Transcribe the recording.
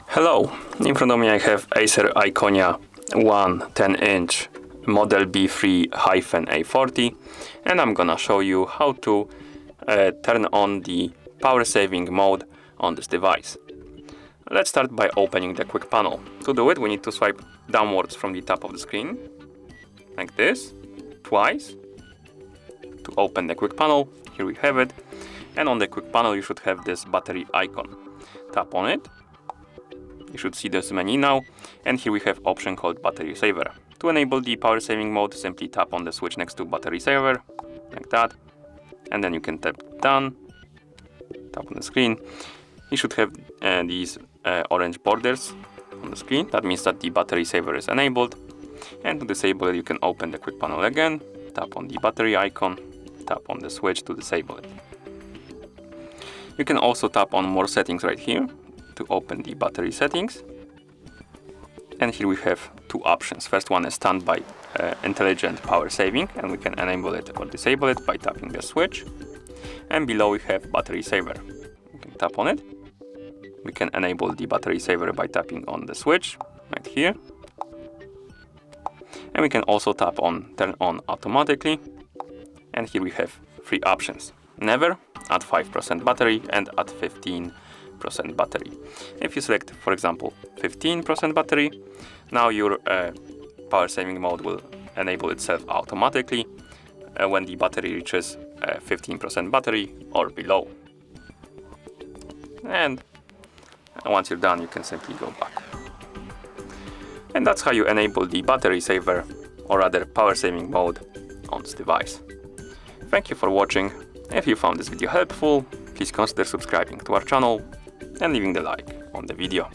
Hello, in front of me I have ACER Iconia One 10-inch model B3-A40, and I'm gonna show you how to turn on the power saving mode on this device. Let's start by opening the quick panel. To do it, we need to swipe downwards from the top of the screen, like this, twice, to open the quick panel. Here we have it, and on the quick panel you should have this battery icon. Tap on it. You should see this menu now, and here we have option called battery saver. To enable the power saving mode, simply tap on the switch next to battery saver, like that, and then you can tap done, tap on the screen. You should have these orange borders on the screen. That means that the battery saver is enabled, and to disable it you can open the quick panel again, tap on the battery icon, tap on the switch to disable it. You can also tap on more settings right here to open the battery settings, and here we have two options. First one is standby intelligent power saving, and we can enable it or disable it by tapping the switch, and below we have battery saver. We can tap on it. We can enable the battery saver by tapping on the switch right here, and we can also tap on turn on automatically, and here we have three options: never, at 5% battery, and at 15% battery. If you select, for example, 15% battery, now your power saving mode will enable itself automatically when the battery reaches 15% battery or below. And once you're done, you can simply go back. And that's how you enable the battery saver, or rather power saving mode, on this device. Thank you for watching. If you found this video helpful, please consider subscribing to our channel and leaving the like on the video.